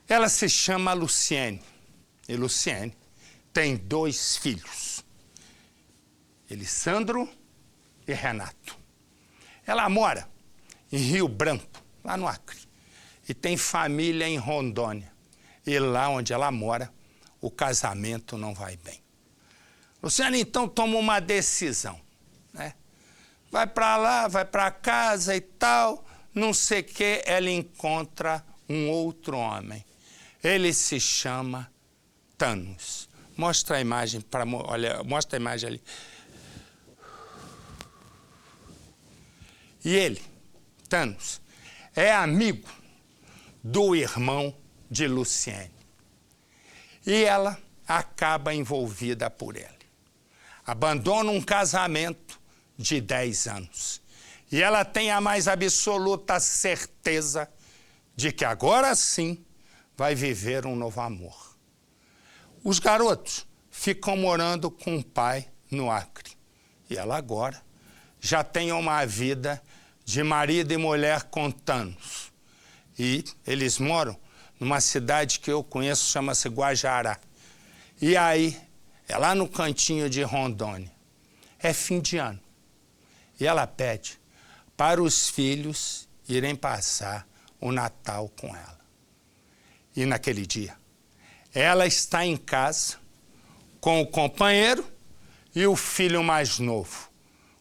Ela se chama Luciene. E Luciene tem 2 filhos, Elisandro e Renato. Ela mora em Rio Branco, lá no Acre, e tem família em Rondônia. E lá onde ela mora, o casamento não vai bem. Luciene, então, toma uma decisão, né? Vai para lá, vai para casa e tal, não sei o que, ela encontra um outro homem. Ele se chama Thanos. Mostra a imagem, olha, mostra a imagem ali. E ele, Thanos, é amigo do irmão de Luciene. E ela acaba envolvida por ele. Abandona um casamento de 10 anos. E ela tem a mais absoluta certeza de que agora sim vai viver um novo amor. Os garotos ficam morando com o pai no Acre. E ela agora já tem uma vida de marido e mulher com Thanos. E eles moram numa cidade que eu conheço, chama-se Guajará. E aí, é lá no cantinho de Rondônia. É fim de ano. E ela pede para os filhos irem passar o Natal com ela. E naquele dia, ela está em casa com o companheiro e o filho mais novo.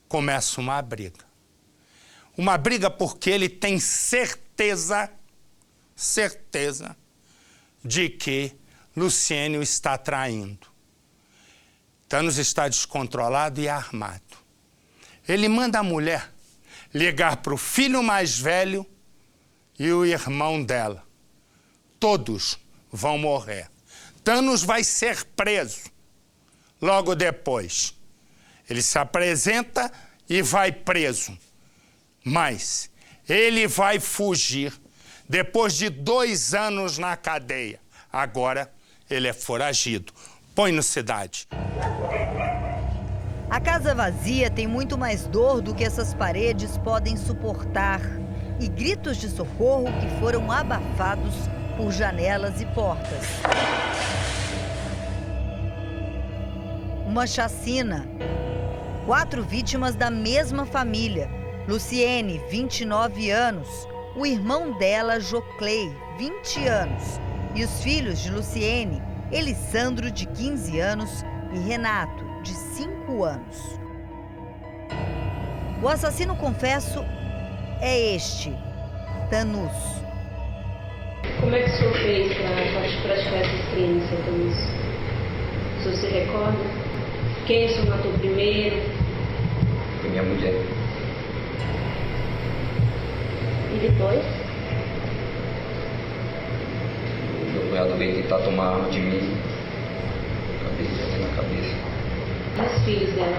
Começa uma briga. Uma briga porque ele tem certeza de que Luciene o está traindo. Thanos está descontrolado e armado. Ele manda a mulher ligar para o filho mais velho e o irmão dela. Todos vão morrer. Thanos vai ser preso. Logo depois, ele se apresenta e vai preso. Mas ele vai fugir depois de 2 anos na cadeia. Agora ele é foragido. Põe no Cidade. A casa vazia tem muito mais dor do que essas paredes podem suportar. E gritos de socorro que foram abafados por janelas e portas. Uma chacina. 4 vítimas da mesma família. Luciene, 29 anos. O irmão dela, Jocley, 20 anos. E os filhos de Luciene, Elisandro, de 15 anos, e Renato, de 5 anos. O assassino, confesso, é este, Thanos. Como é que o senhor fez para praticar esse crime, seu Thanos? O senhor se recorda? Quem o senhor matou primeiro? Foi minha mulher. E depois? Meu cunhado veio tentar tomar arma de mim. Acabei batendo na cabeça. E os filhos dela?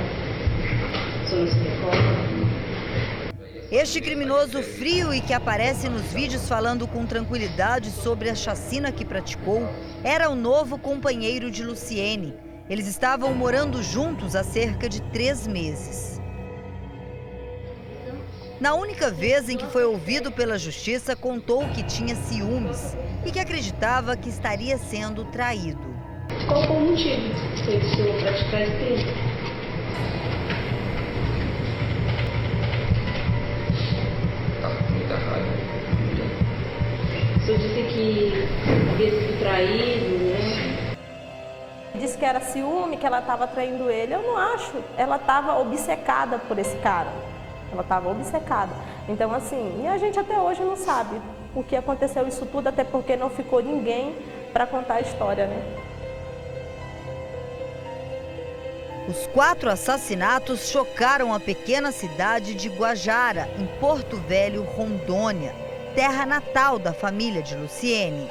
O senhor não se recorda? Este criminoso frio e que aparece nos vídeos falando com tranquilidade sobre a chacina que praticou era o novo companheiro de Luciene. Eles estavam morando juntos há cerca de 3 meses. Na única vez em que foi ouvido pela justiça, contou que tinha ciúmes e que acreditava que estaria sendo traído. Qual foi o motivo que fez o senhor praticar esse crime? Muita raiva. O senhor disse que havia sido traído, né? Disse que era ciúme, que ela estava traindo ele. Eu não acho. Ela estava obcecada por esse cara. Ela estava obcecada. Então, assim, e a gente até hoje não sabe o que aconteceu isso tudo, até porque não ficou ninguém para contar a história, né? Os 4 assassinatos chocaram a pequena cidade de Guajara, em Porto Velho, Rondônia, terra natal da família de Luciene.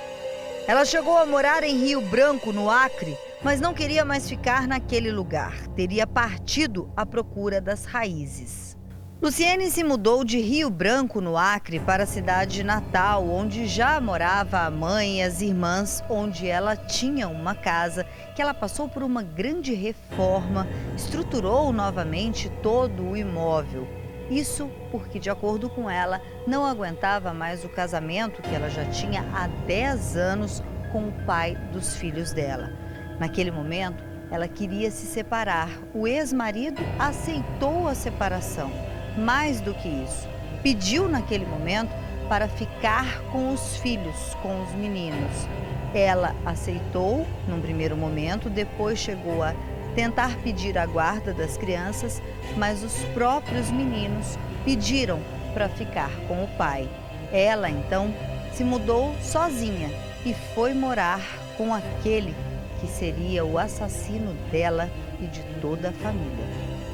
Ela chegou a morar em Rio Branco, no Acre, mas não queria mais ficar naquele lugar. Teria partido à procura das raízes. Luciene se mudou de Rio Branco, no Acre, para a cidade natal, onde já morava a mãe e as irmãs, onde ela tinha uma casa que ela passou por uma grande reforma, estruturou novamente todo o imóvel. Isso porque, de acordo com ela, não aguentava mais o casamento que ela já tinha há 10 anos com o pai dos filhos dela. Naquele momento, ela queria se separar. O ex-marido aceitou a separação. Mais do que isso, pediu naquele momento para ficar com os filhos, com os meninos. Ela aceitou num primeiro momento, depois chegou a tentar pedir a guarda das crianças, mas os próprios meninos pediram para ficar com o pai. Ela, então, se mudou sozinha e foi morar com aquele que seria o assassino dela e de toda a família.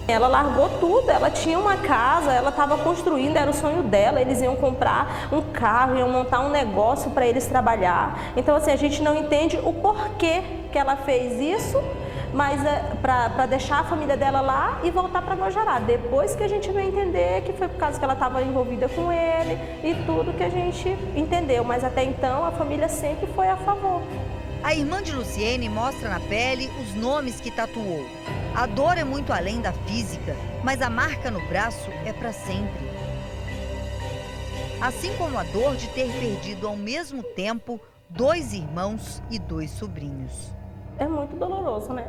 Ela largou tudo, ela tinha uma casa, ela estava construindo, era o sonho dela, eles iam comprar um carro, iam montar um negócio para eles trabalhar. Então, assim, a gente não entende o porquê que ela fez isso, mas para deixar a família dela lá e voltar para Guajará. Depois que a gente veio entender que foi por causa que ela estava envolvida com ele e tudo que a gente entendeu, mas até então a família sempre foi a favor. A irmã de Luciene mostra na pele os nomes que tatuou. A dor é muito além da física, mas a marca no braço é para sempre. Assim como a dor de ter perdido ao mesmo tempo 2 irmãos e 2 sobrinhos. É muito doloroso, né?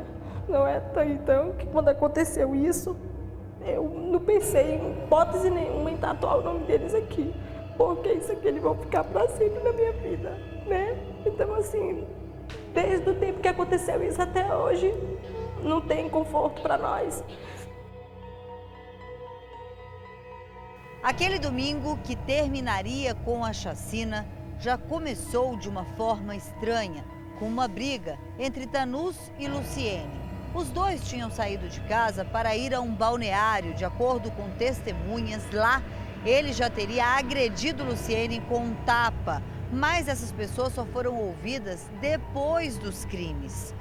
Não é então que quando aconteceu isso, eu não pensei em hipótese nenhuma em tatuar o nome deles aqui. Porque isso aqui eles vão ficar para sempre na minha vida, né? Então, assim, desde o tempo que aconteceu isso até hoje, não tem conforto para nós. Aquele domingo que terminaria com a chacina já começou de uma forma estranha, com uma briga entre Tanus e Luciene. Os dois tinham saído de casa para ir a um balneário. De acordo com testemunhas, lá ele já teria agredido Luciene com um tapa, mas essas pessoas só foram ouvidas depois dos crimes.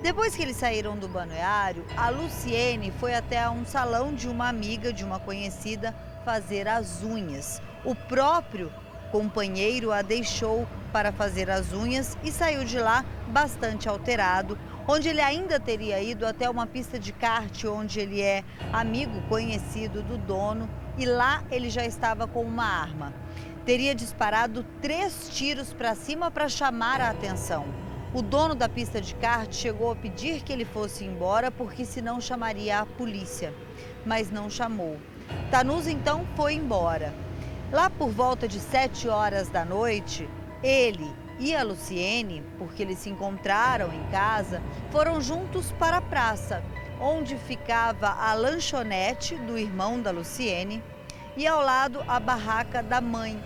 Depois que eles saíram do balneário, a Luciene foi até um salão de uma amiga, de uma conhecida, fazer as unhas. O próprio companheiro a deixou para fazer as unhas e saiu de lá bastante alterado, onde ele ainda teria ido até uma pista de kart, onde ele é amigo conhecido do dono, e lá ele já estava com uma arma. Teria disparado 3 tiros para cima para chamar a atenção. O dono da pista de kart chegou a pedir que ele fosse embora, porque senão chamaria a polícia, mas não chamou. Tanus então foi embora. Lá por volta de 7 horas da noite, ele e a Luciene, porque eles se encontraram em casa, foram juntos para a praça, onde ficava a lanchonete do irmão da Luciene e ao lado a barraca da mãe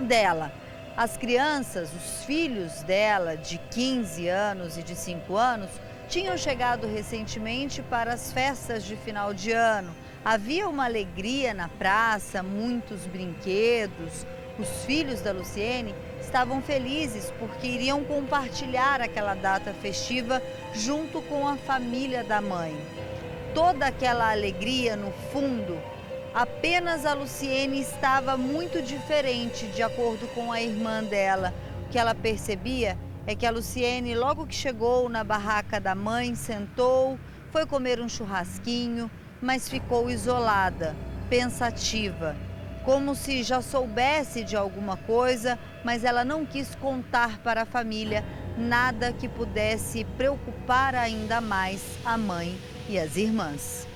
dela. As crianças, os filhos dela, de 15 anos e de 5 anos, tinham chegado recentemente para as festas de final de ano. Havia uma alegria na praça, muitos brinquedos. Os filhos da Luciene estavam felizes porque iriam compartilhar aquela data festiva junto com a família da mãe. Toda aquela alegria no fundo, apenas a Luciene estava muito diferente, de acordo com a irmã dela. O que ela percebia é que a Luciene, logo que chegou na barraca da mãe, sentou, foi comer um churrasquinho, mas ficou isolada, pensativa, como se já soubesse de alguma coisa, mas ela não quis contar para a família nada que pudesse preocupar ainda mais a mãe e as irmãs.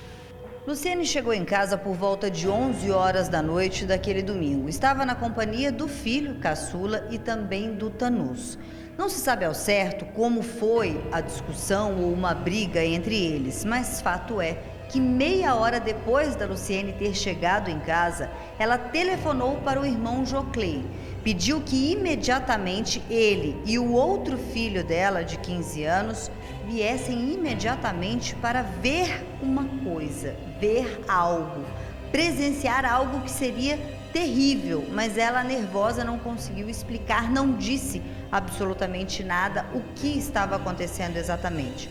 Luciene chegou em casa por volta de 11 horas da noite daquele domingo. Estava na companhia do filho, caçula, e também do Tanus. Não se sabe ao certo como foi a discussão ou uma briga entre eles, mas fato é que meia hora depois da Luciene ter chegado em casa, ela telefonou para o irmão Jocley, pediu que imediatamente ele e o outro filho dela, de 15 anos, viessem imediatamente para ver uma coisa, ver algo, presenciar algo que seria terrível, mas ela, nervosa, não conseguiu explicar, não disse absolutamente nada o que estava acontecendo exatamente.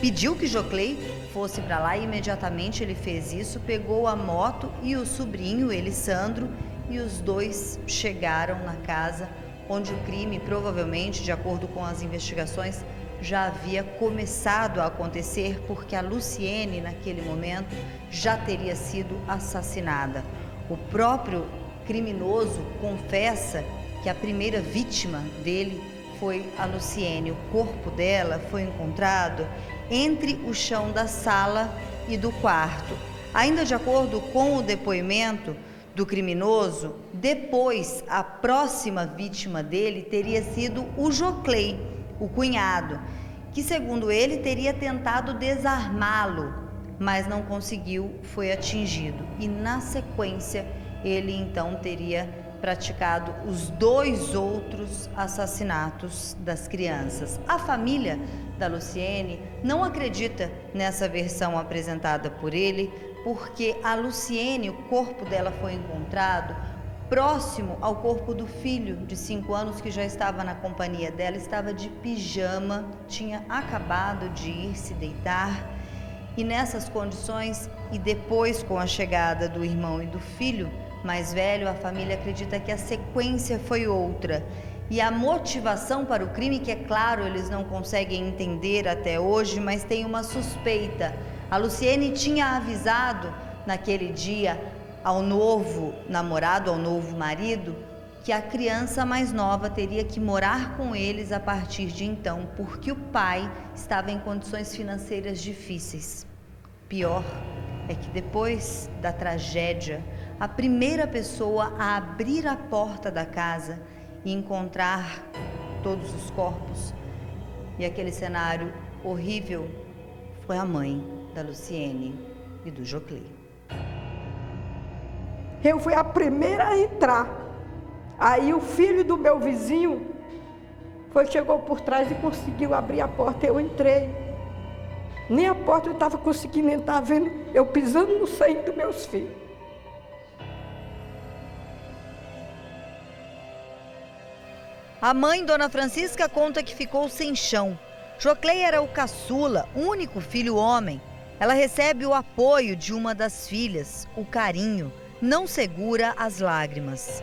Pediu que Jocley fosse para lá e imediatamente ele fez isso, pegou a moto e o sobrinho, Elisandro, e os dois chegaram na casa onde o crime, provavelmente, de acordo com as investigações, já havia começado a acontecer, porque a Luciene, naquele momento, já teria sido assassinada. O próprio criminoso confessa que a primeira vítima dele foi a Luciene. O corpo dela foi encontrado entre o chão da sala e do quarto. Ainda de acordo com o depoimento do criminoso, depois a próxima vítima dele teria sido o Jocley, o cunhado, que segundo ele teria tentado desarmá-lo, mas não conseguiu, foi atingido. E na sequência ele então teria praticado os 2 outros assassinatos das crianças. A família da Luciene não acredita nessa versão apresentada por ele, porque a Luciene, o corpo dela foi encontrado próximo ao corpo do filho de 5 anos que já estava na companhia dela, estava de pijama, tinha acabado de ir se deitar. E nessas condições, e depois com a chegada do irmão e do filho mais velho, a família acredita que a sequência foi outra. E a motivação para o crime, que é claro, eles não conseguem entender até hoje, mas tem uma suspeita. A Luciene tinha avisado naquele dia ao novo namorado, ao novo marido, que a criança mais nova teria que morar com eles a partir de então, porque o pai estava em condições financeiras difíceis. Pior é que depois da tragédia, a primeira pessoa a abrir a porta da casa e encontrar todos os corpos e aquele cenário horrível foi a mãe da Luciene e do Jocley. Eu fui a primeira a entrar. Aí o filho do meu vizinho chegou por trás e conseguiu abrir a porta. Eu entrei. Nem a porta eu estava conseguindo entrar, vendo eu pisando no sangue dos meus filhos. A mãe, Dona Francisca, conta que ficou sem chão. Jocley era o caçula, único filho homem. Ela recebe o apoio de uma das filhas, o carinho, não segura as lágrimas.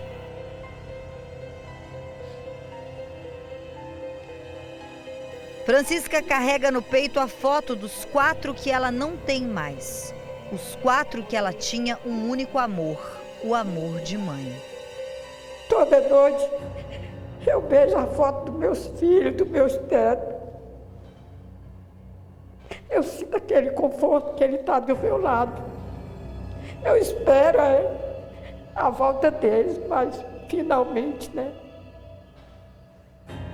Francisca carrega no peito a foto dos 4 que ela não tem mais. Os 4 que ela tinha um único amor, o amor de mãe. Toda noite eu vejo a foto dos meus filhos, dos meus netos. Eu sinto aquele conforto que ele está do meu lado. Eu espero a volta deles, mas finalmente, né?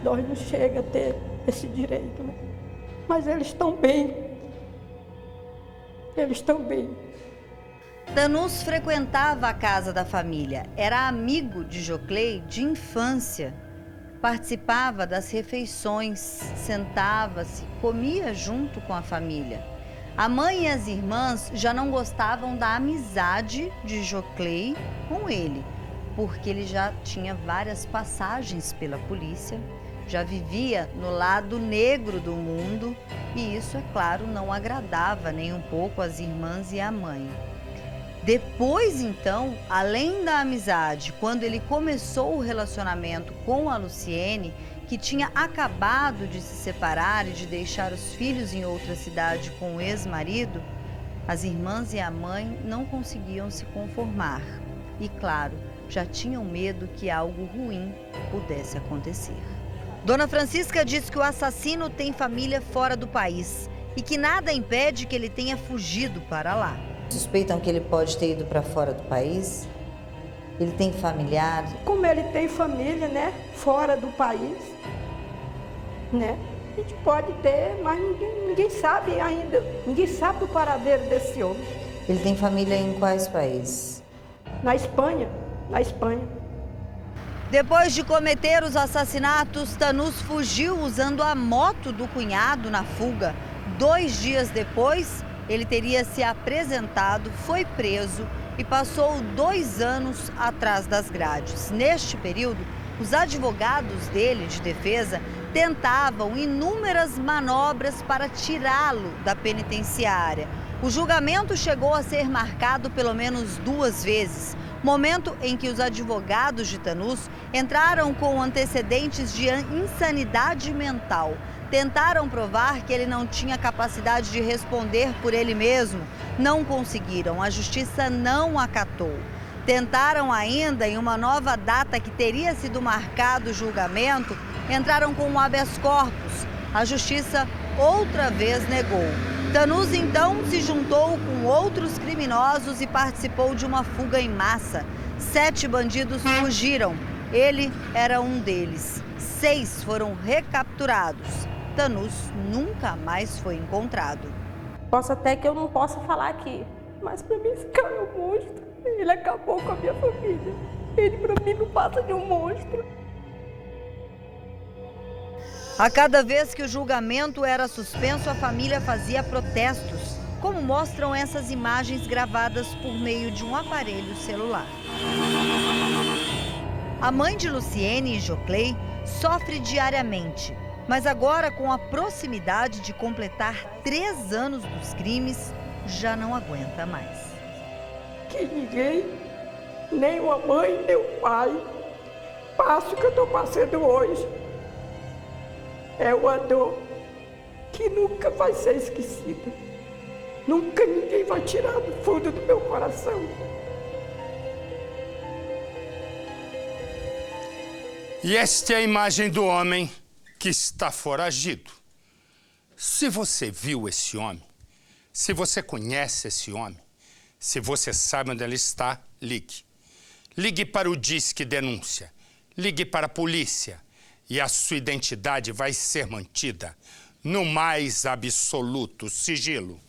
Nós não chega a ter esse direito, né? Mas eles estão bem. Eles estão bem. Tanus frequentava a casa da família, era amigo de Jocley de infância. Participava das refeições, sentava-se, comia junto com a família. A mãe e as irmãs já não gostavam da amizade de Jocley com ele, porque ele já tinha várias passagens pela polícia, já vivia no lado negro do mundo e isso, é claro, não agradava nem um pouco as irmãs e a mãe. Depois, então, além da amizade, quando ele começou o relacionamento com a Luciene, que tinha acabado de se separar e de deixar os filhos em outra cidade com o ex-marido, as irmãs e a mãe não conseguiam se conformar. E, claro, já tinham medo que algo ruim pudesse acontecer. Dona Francisca diz que o assassino tem família fora do país e que nada impede que ele tenha fugido para lá. Suspeitam que ele pode ter ido para fora do país? Ele tem familiar? Como ele tem família, né? Fora do país, né? A gente pode ter, mas ninguém sabe ainda. Ninguém sabe o paradeiro desse homem. Ele tem família em quais países? Na Espanha. Na Espanha. Depois de cometer os assassinatos, Tanus fugiu usando a moto do cunhado na fuga. 2 dias depois, ele teria se apresentado, foi preso e passou 2 anos atrás das grades. Neste período, os advogados dele de defesa tentavam inúmeras manobras para tirá-lo da penitenciária. O julgamento chegou a ser marcado pelo menos 2 vezes, momento em que os advogados de Tanus entraram com antecedentes de insanidade mental. Tentaram provar que ele não tinha capacidade de responder por ele mesmo. Não conseguiram, a justiça não acatou. Tentaram ainda, em uma nova data que teria sido marcado o julgamento, entraram com um habeas corpus. A justiça outra vez negou. Tanus então se juntou com outros criminosos e participou de uma fuga em massa. 7 bandidos fugiram. Ele era um deles. 6 foram recapturados. Tanus nunca mais foi encontrado. Posso até que eu não possa falar aqui, mas para mim esse cara é um monstro. Ele acabou com a minha família. Ele para mim não passa de um monstro. A cada vez que o julgamento era suspenso, a família fazia protestos, como mostram essas imagens gravadas por meio de um aparelho celular. A mãe de Luciene e Jocley sofre diariamente, mas agora, com a proximidade de completar 3 anos dos crimes, já não aguenta mais. Que ninguém, nem uma mãe, nem um pai, passa o que eu estou passando hoje. É uma dor que nunca vai ser esquecida. Nunca ninguém vai tirar do fundo do meu coração. E esta é a imagem do homem que está foragido. Se você viu esse homem, se você conhece esse homem, se você sabe onde ele está, ligue. Ligue para o Disque Denúncia. Ligue para a polícia. E a sua identidade vai ser mantida no mais absoluto sigilo.